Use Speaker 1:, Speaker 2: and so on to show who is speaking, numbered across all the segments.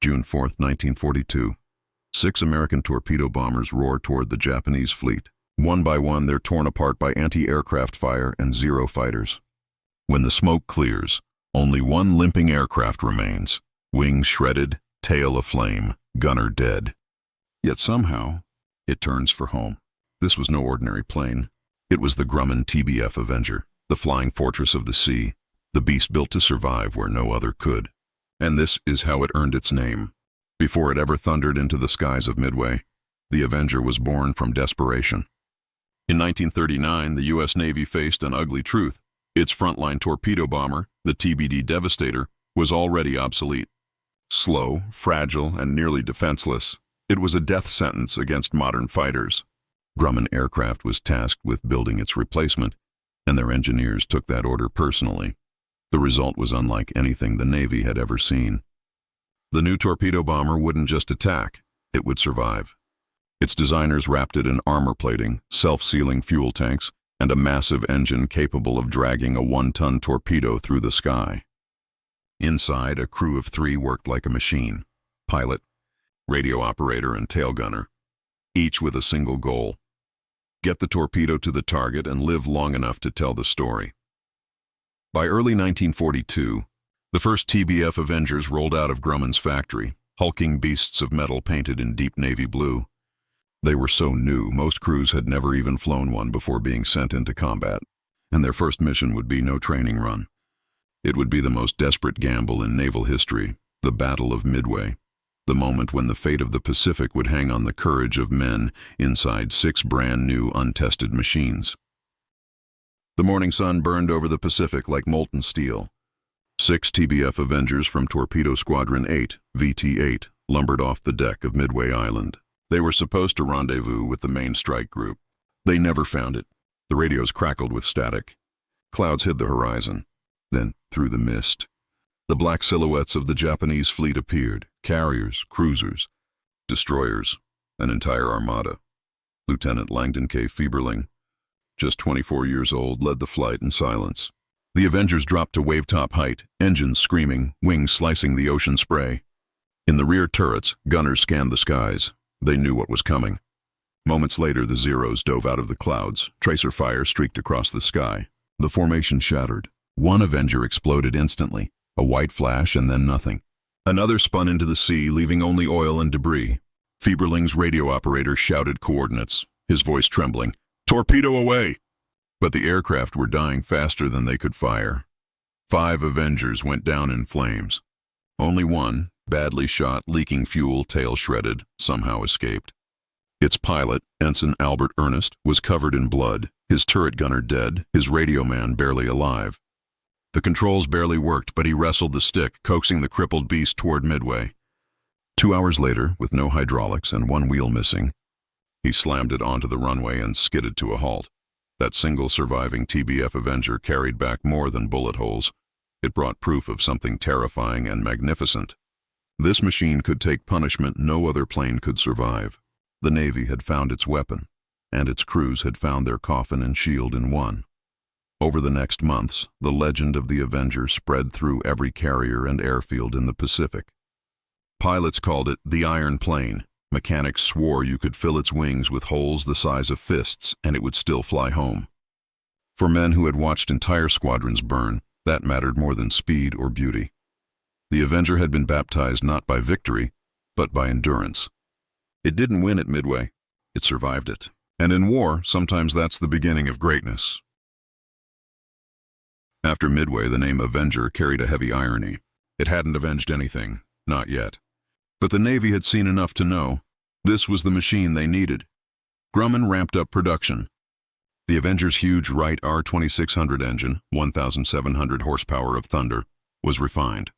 Speaker 1: June 4, 1942. 6 American torpedo bombers roar toward the Japanese fleet. One by one, they're torn apart by anti-aircraft fire and 0 fighters. When the smoke clears, only 1 limping aircraft remains. Wings shredded, tail aflame, gunner dead. Yet somehow, it turns for home. This was no ordinary plane. It was the Grumman TBF Avenger, the flying fortress of the sea, the beast built to survive where no other could. And this is how it earned its name. Before it ever thundered into the skies of Midway, the Avenger was born from desperation. In 1939, the U.S. Navy faced an ugly truth. Its frontline torpedo bomber, the TBD Devastator, was already obsolete. Slow, fragile, and nearly defenseless, it was a death sentence against modern fighters. Grumman Aircraft was tasked with building its replacement, and their engineers took that order personally. The result was unlike anything the Navy had ever seen. The new torpedo bomber wouldn't just attack, it would survive. Its designers wrapped it in armor plating, self-sealing fuel tanks, and a massive engine capable of dragging a 1-ton torpedo through the sky. Inside, a crew of 3 worked like a machine: pilot, radio operator, and tail gunner, each with a single goal: get the torpedo to the target and live long enough to tell the story. By early 1942, the first TBF Avengers rolled out of Grumman's factory, hulking beasts of metal painted in deep navy blue. They were so new, most crews had never even flown one before being sent into combat, and their first mission would be no training run. It would be the most desperate gamble in naval history, the Battle of Midway, the moment when the fate of the Pacific would hang on the courage of men inside 6 brand new, untested machines. The morning sun burned over the Pacific like molten steel. 6 TBF Avengers from Torpedo Squadron 8, VT-8, lumbered off the deck of Midway Island. They were supposed to rendezvous with the main strike group. They never found it. The radios crackled with static. Clouds hid the horizon. Then, through the mist, the black silhouettes of the Japanese fleet appeared: carriers, cruisers, destroyers, an entire armada. Lieutenant Langdon K. Fieberling, just 24 years old, led the flight in silence. The Avengers dropped to wave-top height, engines screaming, wings slicing the ocean spray. In the rear turrets, gunners scanned the skies. They knew what was coming. Moments later, the Zeros dove out of the clouds. Tracer fire streaked across the sky. The formation shattered. One Avenger exploded instantly, a white flash and then nothing. Another spun into the sea, leaving only oil and debris. Fieberling's radio operator shouted coordinates, his voice trembling: "Torpedo away!" But the aircraft were dying faster than they could fire. 5 Avengers went down in flames. Only one, badly shot, leaking fuel, tail shredded, somehow escaped. Its pilot, Ensign Albert Ernest, was covered in blood, his turret gunner dead, his radio man barely alive. The controls barely worked, but he wrestled the stick, coaxing the crippled beast toward Midway. 2 hours later, with no hydraulics and 1 wheel missing, he slammed it onto the runway and skidded to a halt. That single surviving TBF Avenger carried back more than bullet holes. It brought proof of something terrifying and magnificent. This machine could take punishment no other plane could survive. The Navy had found its weapon, and its crews had found their coffin and shield in one. Over the next months, the legend of the Avenger spread through every carrier and airfield in the Pacific. Pilots called it the Iron Plane. Mechanics swore you could fill its wings with holes the size of fists and it would still fly home. For men who had watched entire squadrons burn, that mattered more than speed or beauty. The Avenger had been baptized not by victory, but by endurance. It didn't win at Midway. It survived it. And in war, sometimes that's the beginning of greatness. After Midway, the name Avenger carried a heavy irony. It hadn't avenged anything, not yet. But the Navy had seen enough to know this was the machine they needed. Grumman ramped up production. The Avenger's huge Wright R2600 engine, 1,700 horsepower of thunder, was refined.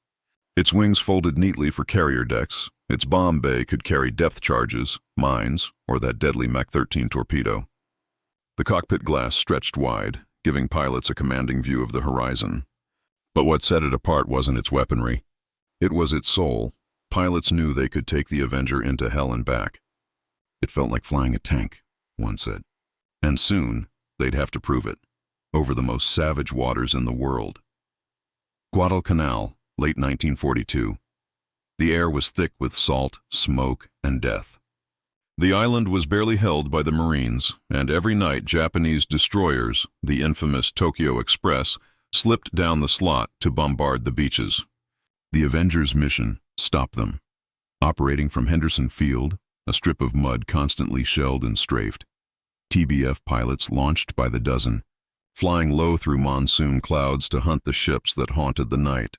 Speaker 1: Its wings folded neatly for carrier decks. Its bomb bay could carry depth charges, mines, or that deadly Mach 13 torpedo. The cockpit glass stretched wide, giving pilots a commanding view of the horizon. But what set it apart wasn't its weaponry. It was its soul. Pilots knew they could take the Avenger into hell and back. It felt like flying a tank, one said. And soon, they'd have to prove it, over the most savage waters in the world. Guadalcanal, late 1942. The air was thick with salt, smoke, and death. The island was barely held by the Marines, and every night Japanese destroyers, the infamous Tokyo Express, slipped down the slot to bombard the beaches. The Avenger's mission: stop them. Operating from Henderson Field, a strip of mud constantly shelled and strafed, TBF pilots launched by the dozen, flying low through monsoon clouds to hunt the ships that haunted the night.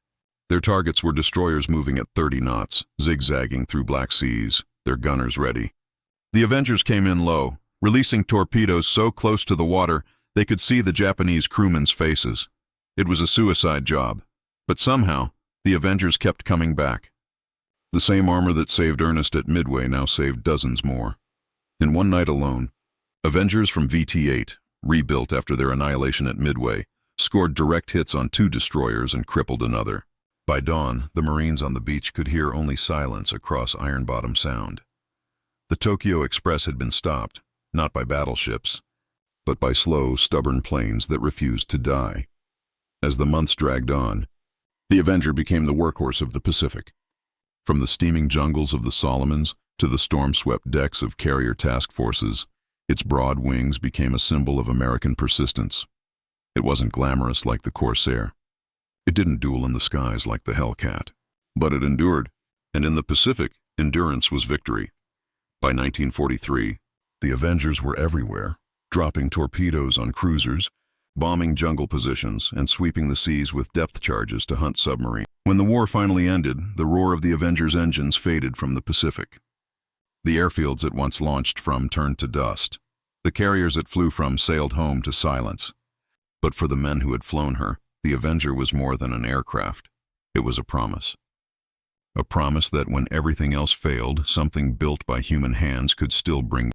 Speaker 1: Their targets were destroyers moving at 30 knots, zigzagging through black seas, their gunners ready. The Avengers came in low, releasing torpedoes so close to the water they could see the Japanese crewmen's faces. It was a suicide job, but somehow the Avengers kept coming back. The same armor that saved Ernest at Midway now saved dozens more. In one night alone, Avengers from VT-8, rebuilt after their annihilation at Midway, scored direct hits on 2 destroyers and crippled another. By dawn, the Marines on the beach could hear only silence across Iron Bottom Sound. The Tokyo Express had been stopped, not by battleships, but by slow, stubborn planes that refused to die. As the months dragged on, the Avenger became the workhorse of the Pacific. From the steaming jungles of the Solomons to the storm-swept decks of carrier task forces, its broad wings became a symbol of American persistence. It wasn't glamorous like the Corsair. It didn't duel in the skies like the Hellcat. But it endured, and in the Pacific, endurance was victory. By 1943, the Avengers were everywhere, dropping torpedoes on cruisers, bombing jungle positions, and sweeping the seas with depth charges to hunt submarines. When the war finally ended, the roar of the Avengers' engines faded from the Pacific. The airfields it once launched from turned to dust. The carriers it flew from sailed home to silence. But for the men who had flown her, the Avenger was more than an aircraft. It was a promise. A promise that when everything else failed, something built by human hands could still bring